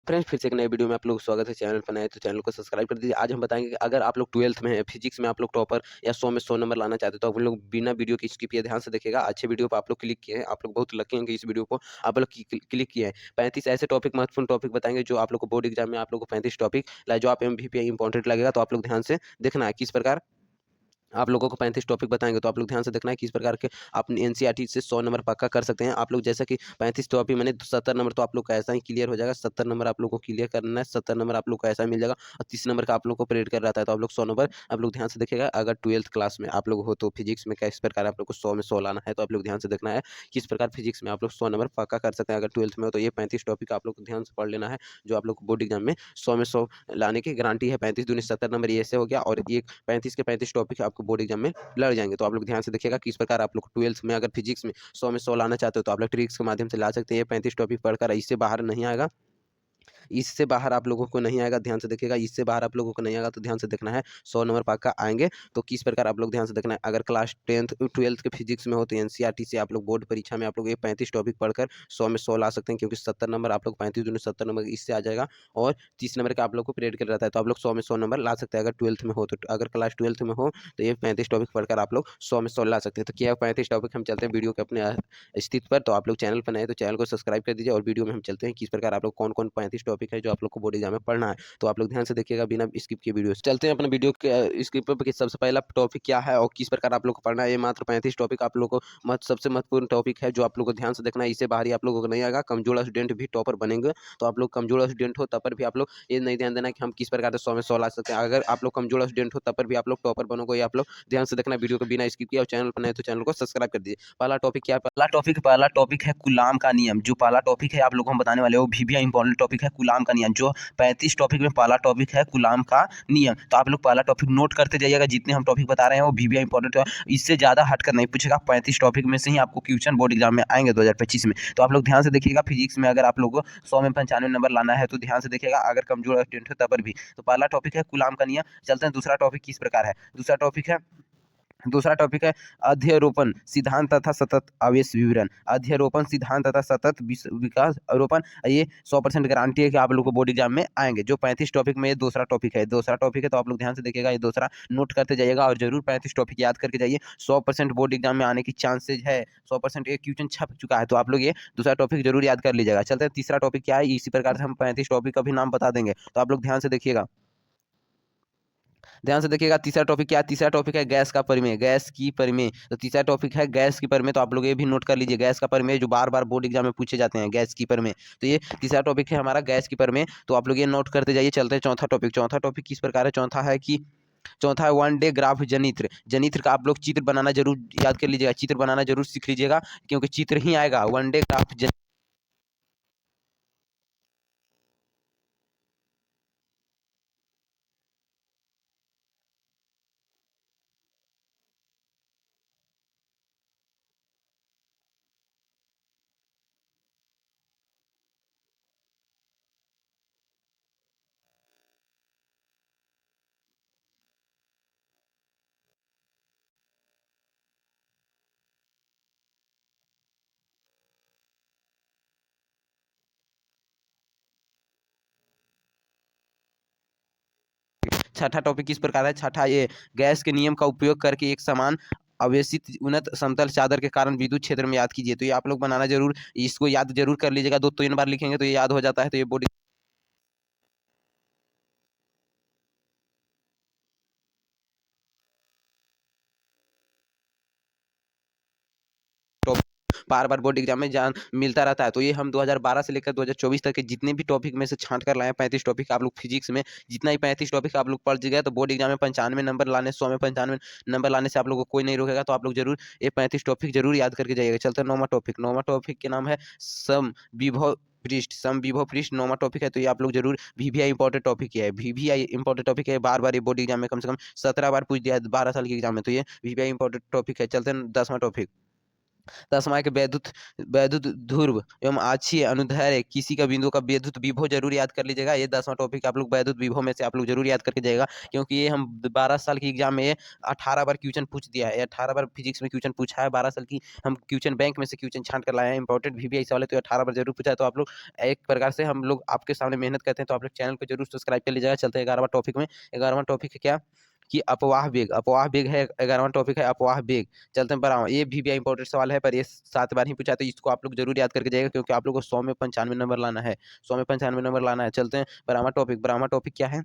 Friends फिर से एक नए वीडियो में आप लोग स्वागत है। चैनल पर नए तो चैनल को सब्सक्राइब कर दीजिए। आज हम बताएंगे कि अगर आप लोग 12th में हैं, फिजिक्स में आप लोग टॉपर या 100 में 100 नंबर लाना चाहते हो तो आप लोग बिना वीडियो की स्किप किए ध्यान से देखिएगा। अच्छे वीडियो पर आप लोग क्लिक किए हैं, आप लोग बहुत लकी हैं कि इस वीडियो को आप लोग क्लिक किए हैं। 35 ऐसे टॉपिक, महत्वपूर्ण टॉपिक बताएंगे जो आप लोग को बोर्ड एग्जाम में आप लोग को 35 टॉपिक जो आप MVP इंपॉर्टेंट लगेगा, तो आप लोग ध्यान से देखना है किस प्रकार आप लोगों को 35 टॉपिक बताएंगे। तो आप लोग ध्यान से देखना है किस प्रकार के अपनी NCERT से 100 नंबर पक्का कर सकते हैं आप लोग। जैसा कि 35 टॉपिक मैंने 70 नंबर तो आप लोग का ऐसा ही क्लियर हो जाएगा। 70 नंबर आप लोग को क्लियर करना है, 70 नंबर आप लोग को ऐसा मिल जाएगा और 30 नंबर का आप लोग को परेड कर रहता है। तो आप लोग 100 नंबर आप लोग ध्यान से देखिएगा। अगर 12th क्लास में आप लोग हो तो फिजिक्स में किस प्रकार आप लोग को 100 में 100 लाना है, तो आप लोग ध्यान से देखना है किस प्रकार फिजिक्स में आप लोग 100 नंबर पक्का कर सकते हैं। अगर 12th में हो तो ये 35 टॉपिक आप लोग को ध्यान से पढ़ लेना है, जो आप लोग को बोर्ड एग्जाम में 100 में 100 लाने की गारंटी है। 35 दूनी 70 नंबर ये ऐसे हो गया, और ये 35 के 35 टॉपिक आपको बोर्ड एग्जाम में लड़ जाएंगे। तो आप लोग ध्यान से देखिएगा किस प्रकार आप लोग 12th में अगर फिजिक्स में 100 में 100 लाना चाहते हो तो आप लोग ट्रिक्स के माध्यम से ला सकते हैं। ये 35 टॉपिक पढ़कर इससे बाहर नहीं आएगा, इससे बाहर आप लोगों को नहीं आएगा। ध्यान से देखिएगा, इससे बाहर आप लोगों को नहीं आएगा। तो ध्यान से देखना है 100 नंबर पक्का आएंगे। तो किस प्रकार आप लोग ध्यान से देखना है। अगर क्लास 10th 12th के फिजिक्स में हो तो NCERT से आप लोग बोर्ड परीक्षा में आप लोग ये 35 टॉपिक पढ़कर 100 में 100 ला सकते हैं, क्योंकि 70 नंबर आप लोग 35 दूनी 70 नंबर इससे आ जाएगा, और 30 नंबर का आप लोग को पीरियड कर रहता है। तो आप लोग 100 में 100 नंबर ला सकते हैं अगर 12th में हो तो। अगर क्लास 12th में हो तो ये 35 टॉपिक पढ़कर आप लोग 100 में 100 ला सकते हैं। तो क्या 35 टॉपिक हम चलते हैं वीडियो के अपने स्थिति पर। तो आप लोग चैनल पर नए तो चैनल को सब्सक्राइब कर दीजिए, और वीडियो में हम चलते हैं किस प्रकार आप लोग कौन कौन 35 टॉपिक है जो आप लोग को बोर्ड एग्जाम में पढ़ना है। तो आप लोग ध्यान से देखिएगा बिना स्किप के। वीडियो चलते हैं अपने वीडियो के स्किप पर कि सबसे पहला टॉपिक क्या है और किस प्रकार आप लोग को पढ़ना है। ये मात्र 35 टॉपिक आप लोग को सबसे महत्वपूर्ण टॉपिक है जो आप लोग को ध्यान से देखना है। इससे बाहर ही आप लोगों को नहीं आएगा। कमजोर स्टूडेंट भी टॉपर बनेंगे, तो आप लोग कमजोर स्टूडेंट हो तब पर भी आप लोग ये नहीं ध्यान देना कि हम किस प्रकार से 100 में 100 ला सकते हैं। अगर आप लोग कमजोर स्टूडेंट हो तब पर भी आप लोग टॉपर बनोगे, ये आप लोग ध्यान से देखना। वीडियो को बिना स्किप किया और चैनल पर नए तो चैनल को सब्सक्राइब कर दीजिए। पहला टॉपिक क्या है। पहला टॉपिक है कूलाम का नियम। जो पहला टॉपिक है आप लोग को हम बताने वाले हो, भी इंपॉर्टेंट टॉपिक है कूलाम का नियम। जो 35 टॉपिक में पहला टॉपिक है कूलाम का नियम। तो आप लोग पहला टॉपिक नोट करते जाइएगा। जितने हम टॉपिक बता रहे हैं वो भी इंपॉर्टेंट है, इससे ज़्यादा हटकर नहीं पूछेगा। 35 टॉपिक में से ही आपको क्वेश्चन बोर्ड एग्जाम में आएंगे 2025 में। तो आप लोग ध्यान से देखिएगा। फिजिक्स में अगर आप लोग को 100 में 95 नंबर लाना है तो ध्यान से देखिएगा, अगर कमजोर स्टूडेंट हो तब पर भी। तो पहला टॉपिक है कूलाम का नियम। चलते हैं दूसरा टॉपिक किस प्रकार है। दूसरा टॉपिक है अध्यरोपण सिद्धांत तथा सतत आवेश विवरण। अध्यरोपण सिद्धांत तथा सतत विकास आरोपण, ये 100% गारंटी है कि आप लोग को बोर्ड एग्जाम में आएंगे। जो 35 टॉपिक में ये दूसरा टॉपिक है, तो आप लोग ध्यान से देखिएगा। ये दूसरा नोट करते जाइएगा और जरूर 35 टॉपिक याद करके जाइए। 100% बोर्ड एग्जाम में आने की चांसेज है। 100% एक क्वेश्चन छप चुका है, तो आप लोग ये दूसरा टॉपिक जरूर याद कर लीजिएगा। चलते हैं तीसरा टॉपिक क्या है। इसी प्रकार से हम 35 टॉपिक का भी नाम बता देंगे, तो आप लोग ध्यान से देखिएगा। तीसरा टॉपिक क्या है। तीसरा टॉपिक है गैस का परिमेय। गैस की परिमेय, तो तीसरा टॉपिक है गैस की परिमेय। तो आप लोग ये भी नोट कर लीजिए, गैस का परिमेय जो बार बार बोर्ड एग्जाम में पूछे जाते हैं, गैस की परिमेय। तो ये तीसरा टॉपिक है हमारा गैस की परिमेय। तो आप लोग ये नोट करते जाइए। चलते हैं चौथा टॉपिक किस प्रकार है। चौथा है वन डे ग्राफ जनित्र। जनित्र का आप लोग चित्र बनाना जरूर याद कर लीजिएगा, चित्र बनाना जरूर सीख लीजिएगा, क्योंकि चित्र ही आएगा। वन डे ग्राफ छठा टॉपिक किस प्रकार है। छठा ये गैस के नियम का उपयोग करके एक समान अवेशित उन्नत समतल चादर के कारण विद्युत क्षेत्र में याद कीजिए। तो ये आप लोग बनाना जरूर, इसको याद जरूर कर लीजिएगा। 2-3 बार लिखेंगे तो ये याद हो जाता है। तो ये बोर्ड बार बार बोर्ड एग्जाम में जान मिलता रहता है। तो ये हम 2012 से लेकर 2024 तक के जितने भी टॉपिक में से छांट कर लाए 35 टॉपिक आप लोग फिजिक्स में, जितना ही 35 टॉपिक आप लोग पढ़ गए, तो बोर्ड एग्जाम में 95 नंबर लाने, 100 में 95 नंबर लाने से आप लोग को कोई नहीं रोकेगा। तो आप लोग जरूर ये 35 टॉपिक जरूर याद करके जाइएगा। चलते हैं नौवा टॉपिक के नाम है सम विभव पृष्ठ। नौवा टॉपिक है, तो ये आप लोग जरूर VVI इंपॉर्टेंट टॉपिक है। VVI इंपॉर्टेंट टॉपिक है, बार बार ये बोर्ड एग्जाम में कम से कम 17 बार पूछ दिया है 12 साल के एग्जाम में। तो ये VVI इंपॉर्टेंट टॉपिक है। चलते हैं 10वां टॉपिक। तस्मा के वैद्युत वैद्युत ध्रुव एवं आछी अनुदैर्ध्य किसी का बिंदु का वैद्युत विभव जरूर याद कर लीजिएगा। ये 10वां टॉपिक आप लोग वैद्युत विभव में से आप लोग जरूर याद करके जाइएगा, क्योंकि ये हम 12 साल की एग्जाम में 18 बार क्वेश्चन पूछ दिया है। 18 बार फिजिक्स में क्वेश्चन पूछा है। 12 साल की हम क्वेश्चन बैंक में से क्वेश्चन छांट कर लाए हैं। इंपॉर्टेंट VBI सवाल है, तो 18 बार जरूर पूछा है। तो आप लोग एक प्रकार से हम लोग आपके सामने मेहनत करते हैं, तो आप लोग चैनल को जरूर सब्सक्राइब कर लीजिएगा। चलते हैं 11वां टॉपिक में। 11वां टॉपिक है क्या कि अपवाह वेग। अपवाह वेग है 11वां टॉपिक है, अपवाह वेग। चलते हैं बढ़ाओ। ये भी इंपॉर्टेंट सवाल है, पर ये 7 बार ही पूछा, तो इसको आप लोग जरूर याद करके जाइएगा, क्योंकि आप लोग को 100 में 95 नंबर लाना है। 100 में 95 नंबर लाना है। चलते हैं बढ़ावा टॉपिक। बढ़ावा टॉपिक क्या है?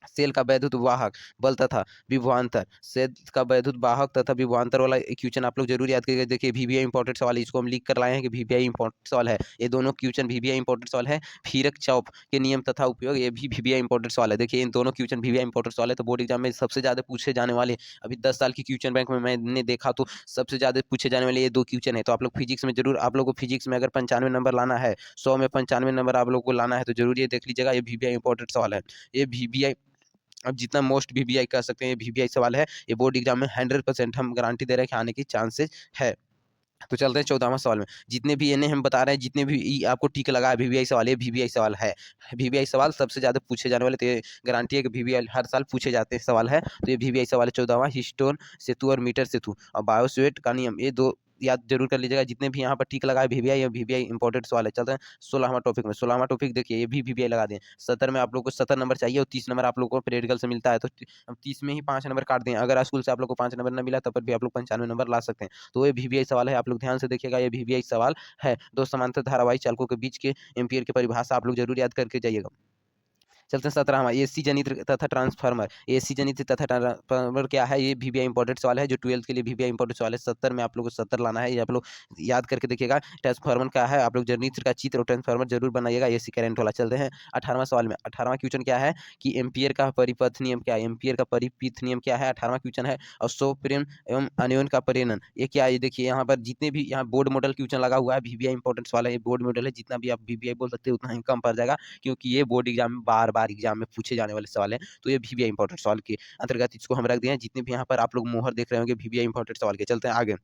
सेल का वैद्युत वाहक बल तथा विभवांतर। सेल का वैद्युत वाहक तथा विभवांतर वाला क्वेश्चन आप लोग जरूर याद करिए। देखिए VBI इंपॉर्टेंट सवाल है, इसको हम लिख कर लाए हैं कि VBI इंपॉर्टेंट सवाल है। ये दोनों क्वेश्चन VBI इंपॉर्टेंट सवाल है। फीरक चौप के नियम तथा उपयोग, ये भी VBI इंपॉर्टेंट सवाल है। देखिए इन दोनों क्वेश्चन VBI इंपॉर्टेंट सवाल है। तो बोर्ड एग्जाम में सबसे ज्यादा पूछे जाने वाले, अभी 10 साल की क्वेश्चन बैंक में मैंने देखा तो सबसे ज्यादा पूछे जाने वाले ये 2 क्वेश्चन है। तो आप लोग फिजिक्स में जरूर, आप लोग को फिजिक्स में अगर 95 नंबर लाना है, 100 में 95 नंबर आप लोग को लाना है, तो जरूर ये देख लीजिएगा। ये VBI इंपॉर्टेंट सवाल है। ये VBI अब जितना मोस्ट VBI कह सकते हैं, ये VBI सवाल है। ये बोर्ड एग्जाम में 100% हम गारंटी दे रहे हैं कि आने की चांसेस है। तो चलते हैं 14वां सवाल में। जितने भी इन्हें हम बता रहे हैं, जितने भी आपको टिक लगा है VBI सवाल, ये VBI सवाल है। VBI सवाल सबसे ज्यादा पूछे जाने वाले, तो ये गारंटी है कि VBI हर साल पूछे जाते हैं सवाल है। तो ये VBI सवाल है 14वां। हिस्टोन सेतु और मीटर सेतु और बायोस्वेट का नियम, ये 2 याद जरूर कर लीजिएगा। जितने भी यहाँ पर टिक लगा है VBI, ये VBI इंपॉर्टेंट सवाल है। चलते हैं 16वां टॉपिक में। 16वां टॉपिक देखिए, ये भी VBI लगा दें। 70 में आप लोग को 70 नंबर चाहिए और 30 नंबर आप लोग को प्रैक्टिकल से मिलता है, तो हम 30 में ही 5 नंबर काट दें। अगर स्कूल से आप लोग को 5 नंबर न मिला, तब पर भी आप लोग 95 नंबर ला सकते हैं। तो ये VBI सवाल है, आप लोग ध्यान से देखिएगा। ये VBI सवाल है। 2 समांतर धारावाही चालकों के बीच के एम्पीयर की परिभाषा आप लोग जरूर याद करके जाइएगा। चलते हैं 17वां। एसी जनित्र तथा ट्रांसफार्मर। एसी जनित्र तथा ट्रांसफार्मर क्या है? ये VBI इंपॉर्टेंट सवाल है, जो 12th के लिए VBI इंपॉर्टेंट सवाल है। 70 में आप लोग को 70 लाना है, ये आप लोग याद करके देखिएगा। ट्रांसफार्मर क्या है? आप लोग जनित्र का चित्र और ट्रांसफार्मर जरूर बनाइएगा, एसी करंट वाला। चलते हैं 18वां सवाल में। 18वां क्वेश्चन क्या है कि एम्पियर का परिपथ नियम क्या है? एम्पियर का परिपथ नियम क्या है? 18वां क्वेश्चन है। और सोप्रेम एवं अनियन का परिणन, ये क्या है? देखिए यहाँ पर जितने भी यहाँ बोर्ड मॉडल क्वेश्चन लगा हुआ है, VBI इंपॉर्टेंट सवाल है। ये बोर्ड मॉडल है, जितना भी आप VBI बोल सकते हैं उतना ही कम पड़ जाएगा, क्योंकि ये बोर्ड एग्जाम में बार-बार एग्जाम में पूछे जाने वाले सवाल हैं। तो ये VBI इंपॉर्टेंट सवाल के अंतर्गत इसको हम रख दिए हैं। जितने भी यहाँ पर आप लोग मोहर देख रहे होंगे VBI इंपॉर्टेंट सवाल के। चलते हैं आगे।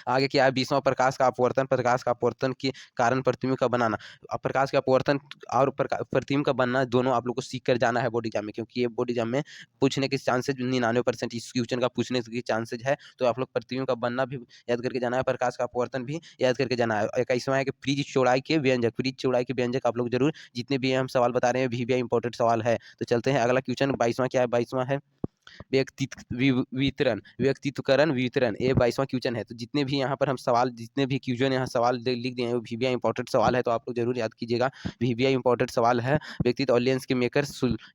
आगे क्या है? 20वां प्रकाश का अपवर्तन। प्रकाश का अपवर्तन के कारण प्रतिबिंब का बनाना। अब प्रकाश का अपवर्तन और प्रतिबिंब का बनना दोनों आप लोग को सीख कर जाना है बोर्ड एग्जाम में, क्योंकि ये बोर्ड एग्जाम में पूछने के चांसेज 99% इस क्वेश्चन का पूछने के चांसेज है। तो आप लोग प्रतिबिंब का बनना भी याद करके जाना है, प्रकाश का अपवर्तन भी याद करके जाना है। 21वां है कि फ्रिज चौड़ाई के व्यंजक। फ्रिज चौड़ाई के व्यंजक आप लोग जरूर, जितने भी हम सवाल बता रहे हैं VBI इंपॉर्टेंट सवाल है। तो चलते हैं अगला क्वेश्चन। 22वां क्या है? 22वां है वितरण, व्यक्तित्वकरण वितरण। ये 22वां क्वेश्चन है। तो जितने भी यहाँ पर हम सवाल, जितने भी क्वेश्चन यहाँ सवाल लिख दिए हैं, वो VBI इंपॉर्टेंट सवाल है। तो आप लोग जरूर याद कीजिएगा, VBI इंपॉर्टेंट सवाल है। व्यक्तित्व और लेंस के मेकर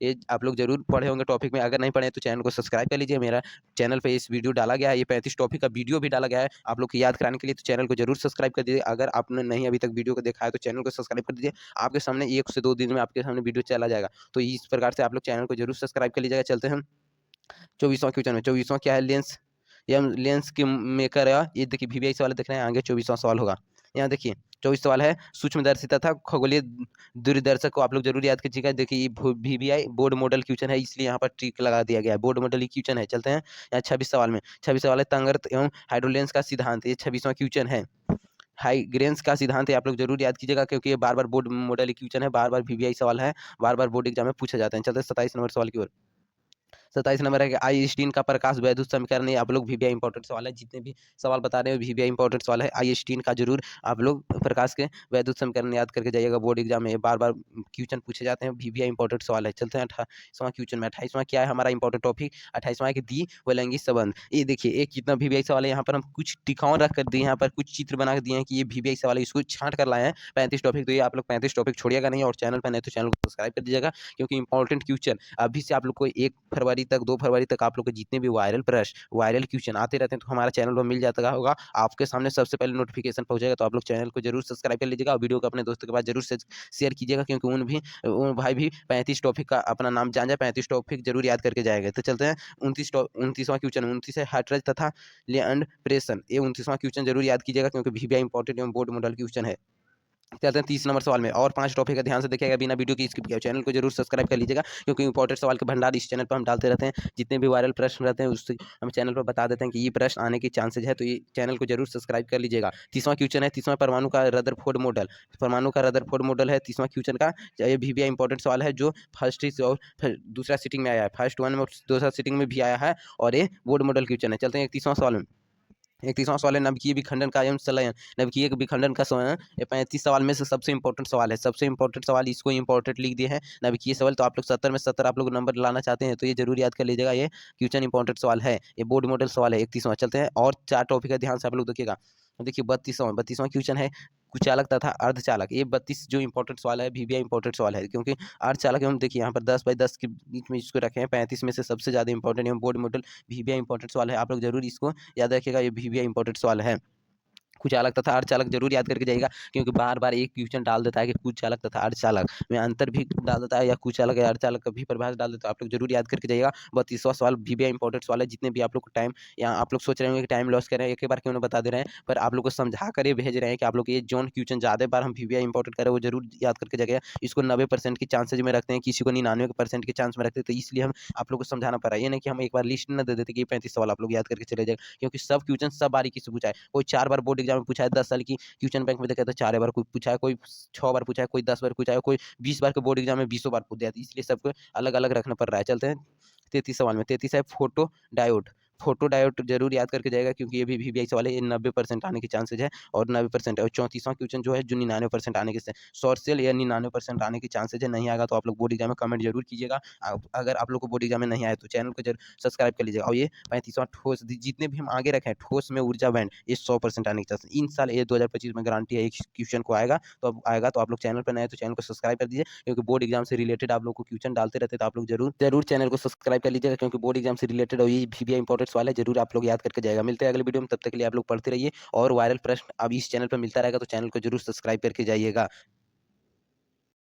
ये आप लोग जरूर पढ़े होंगे टॉपिक में। अगर नहीं पढ़े तो चैनल को सब्सक्राइब कर लीजिए। मेरा चैनल पे इस वीडियो डाला गया है, ये 35 टॉपिक का वीडियो भी डाला गया है आप लोग को याद कराने के लिए। तो चैनल को जरूर सब्सक्राइब कर दीजिए। अगर आपने नहीं अभी तक वीडियो को देखा है, तो चैनल को सब्सक्राइब कर दीजिए। आपके सामने 1 से 2 दिन में आपके सामने वीडियो चला जाएगा। तो इस प्रकार से आप लोग चैनल को जरूर सब्सक्राइब कर लीजिएगा। चलते हैं 24वां क्वेश्चन में। 24वां क्या है? लेंस या लेंस के मेकर है। ये देखिए VBI सवाल देख रहे हैं, आगे 24वां सवाल होगा। यहाँ देखिए 24 सवाल है। सूक्ष्मदर्शी तथा खगोलीय दूरदर्शक को आप लोग जरूर याद कीजिएगा। देखिए ये VBI बोर्ड मॉडल क्वेश्चन है, इसलिए यहाँ पर टिक लगा दिया गया है। बोर्ड मॉडल ही क्वेश्चन है। चलते हैं यहाँ 26 सवाल में। 26 सवाल है तंगर्त एवं हाइड्रोलेंस का सिद्धांत। ये 26वां क्वेश्चन है। हाइग्रेंस का सिद्धांत है, आप लोग जरूर याद कीजिएगा, क्योंकि ये बार-बार बोर्ड मॉडल क्वेश्चन है, बार-बार VBI सवाल है, बार-बार बोर्ड एग्जाम में पूछे जाते हैं। चलते हैं 27 नंबर सवाल की ओर। 27 नंबर है कि आइंस्टीन का प्रकाश वैद्युत समीकरण। ये आप लोग VBI इंपॉर्टेंट सवाल है। जितने भी सवाल बता रहे हैं VBI इंपॉर्टेंट सवाल है। आइंस्टीन का जरूर आप लोग प्रकाश के वैद्युत समीकरण याद करके जाइएगा। बोर्ड एग्जाम में बार बार क्वेश्चन पूछे जाते हैं, VBI इंपॉर्टेंट सवाल है। चलते हैं 28वां क्वेश्चन में। 28वां क्या है हमारा इंपॉर्टेंट टॉपिक? 28वां है कि द्विवलंगी संबंध। ये देखिए एक कितना VBI सवाल है। यहाँ पर हम कुछ टिकाऊ रख कर दिए, यहाँ पर कुछ चित्र बना के दिए हैं कि ये VBI सवाल है, इसको छांट कर लाए हैं 35 टॉपिक। तो ये आप लोग 35 टॉपिक छोड़िएगा नहीं, और चैनल पर नहीं तो चैनल को सब्सक्राइब कर दीजिएगा, क्योंकि इंपॉर्टेंट क्वेश्चन अभी से आप लोग को 1 फरवरी तक, 2 फरवरी तक आप लोग को जितने भी वायरल प्रश्न, वायरल क्वेश्चन आते रहते हैं, तो हमारा चैनल पर मिल जाता होगा, आपके सामने सबसे पहले नोटिफिकेशन पहुंचेगा। तो आप लोग चैनल को जरूर सब्सक्राइब कर लीजिएगा, और वीडियो को अपने दोस्तों के पास जरूर से शेयर कीजिएगा, क्योंकि उन भाई भी 35 टॉपिक का अपना नाम जान जाए, 35 टॉपिक जरूर याद करके जाएगा। तो चलते हैं 29वां क्वेश्चन। 29 है हाइड्रोजन तथा लेंड प्रेशन। ये 29वां क्वेश्चन जरूर याद कीजिएगा, क्योंकि VBI इंपॉर्टेंट एवं बोर्ड मॉडल क्वेश्चन है। चलते हैं 30 नंबर सवाल में, और 5 टॉपिक है, ध्यान से देखिएगा, बिना वीडियो की स्किप किए। चैनल को जरूर सब्सक्राइब कर लीजिएगा, क्योंकि इंपॉर्टेंट सवाल के भंडार इस चैनल पर हम डालते रहते हैं। जितने भी वायरल प्रश्न रहते हैं उससे हम चैनल पर बता देते हैं कि ये प्रश्न आने की चांसेज है, तो ये चैनल को जरूर सब्सक्राइब कर लीजिएगा। 30वां क्वेश्चन है, 30वां परमाणु का रदरफोर्ड मॉडल। परमाणु का रदरफोर्ड मॉडल है 30वां क्वेश्चन का। ये भी इंपॉर्टेंट सवाल है, जो फर्स्ट और दूसरा सीटिंग में आया है, फर्स्ट वन में दूसरा सीटिंग में भी आया है, और ये बोर्ड मॉडल क्वेश्चन है। चलते हैं 31वां सवाल में। 31वां सवाल है, नाभिकीय विखंडन का एवं संलयन। नाभिकीय विखंडन का संलयन, ये 35 सवाल में से सबसे इंपॉर्टेंट सवाल है। सबसे इंपॉर्टेंट सवाल, इसको इंपॉर्टेंट लिख दिए हैं नाभिकीय सवाल। तो आप लोग 70 में 70 आप लोग नंबर लाना चाहते हैं तो ये जरूर याद कर लीजिएगा, ये क्वेश्चन इंपॉर्टेंट सवाल है, ये बोर्ड मॉडल सवाल है 31वां। चलते हैं, और 4 टॉपिक है, ध्यान से आप लोग देखिएगा। देखिए 32वां क्वेश्चन है, कुचालक तथा अर्धचालक। ये 32 जो इंपॉर्टेंट सवाल है, वीवीआई इंपॉर्टेंट सवाल है, क्योंकि अर्धचालक हम देखिए यहाँ पर 10/10 के बीच में इसको रखे हैं। 35 में से सबसे ज्यादा इंपॉर्टेंट एवं बोर्ड मॉडल वीवीआई इंपॉर्टेंट सवाल है, आप लोग जरूर इसको याद रखिएगा, ये वीवीआई इंपॉर्टेंट सवाल है। कुचालक तथा अर्धचालक जरूर याद करके जाइएगा, क्योंकि बार-बार एक क्वेश्चन डाल देता है कि कुचालक तथा अर्धचालक में अंतर भी डाल देता है, या कुचालक या अर्धचालक का भी परिभाषा डाल देता है। आप लोग जरूर याद करके जाइएगा। 32वां सवाल वीवीआई इंपॉर्टेंट सवाल है। जितने भी आप लोग को टाइम, या आप लोग सोच रहे होंगे कि टाइम लॉस कर रहे हैं, एक ही बार क्यों ना बता दे रहे हैं, पर आप लोग को समझा कर ये भेज रहे हैं कि आप लोग ये जोन क्वेश्चन ज़्यादा बार हम वीवीआई इंपॉर्टेंट कर रहे हैं, वो जरूर याद करके जाइएगा। इसको 90% की चांसेज में रखते हैं, किसी को 99% के चांस में रखते हैं, तो इसलिए हम आप लोग को समझाना पड़ रहा है। ये नहीं कि हम एक बार लिस्ट न दे देते कि 35 सवाल आप लोग याद करके चले जाएगा, क्योंकि सब क्वेश्चन सब बारीकी से पूछा है। कोई 4 बार बोर्ड एग्जाम में पूछा है, 10 साल की क्वेश्चन बैंक में देखा तो 4 बार कोई पूछा है, कोई 6 बार पूछा है, कोई 10 बार पूछा है, कोई 20 बार के बोर्ड एग्जाम में 20 बार पूछ दिया, तो इसलिए सबको अलग अलग रखना पड़ रहा है। चलते हैं 33 सवाल में। 33 है फोटो डायोड। फोटो डायोड जरूर याद करके जाएगा, क्योंकि ये भी वीवीआई सवाल है, ये 90% आने की चांसेज है, और 90% है। और 34वां क्वेश्चन जो है, जो 99% आने के शॉर्ट सेल, या 99% आने की चांसेज है। नहीं आएगा तो आप लोग बोर्ड एग्जाम में कमेंट जरूर कीजिएगा। अगर आप लोग को बोर्ड एग्जाम में नहीं आए तो चैनल को जरूर सब्सक्राइब कर लीजिएगा। और ये 35वां ठोस, जितने भी हम आगे रखे हैं ठोस में ऊर्जा बैंड, ये 100% आने की चांसेस इन साल, ये 2025 में गारंटी है, एक क्वेश्चन को आएगा। तो अब आएगा, तो आप लोग चैनल पर नए हैं तो चैनल को सब्सक्राइब कर दीजिए, क्योंकि बोर्ड एग्जाम से रिलेटेड आप लोग को क्वेश्चन डालते रहते हैं, तो आप लोग जरूर जरूर चैनल को सब्सक्राइब कर लीजिएगा, क्योंकि बोर्ड एग्जाम से रिलेटेड और ये वीवीआई इंपॉर्टेंट सवाल है, जरूर आप लोग याद करके जाएगा। मिलते हैं अगले वीडियो में, तब तक के लिए आप लोग पढ़ते रहिए, और वायरल प्रश्न अब इस चैनल पर मिलता रहेगा, तो चैनल को जरूर सब्सक्राइब करके जाइएगा।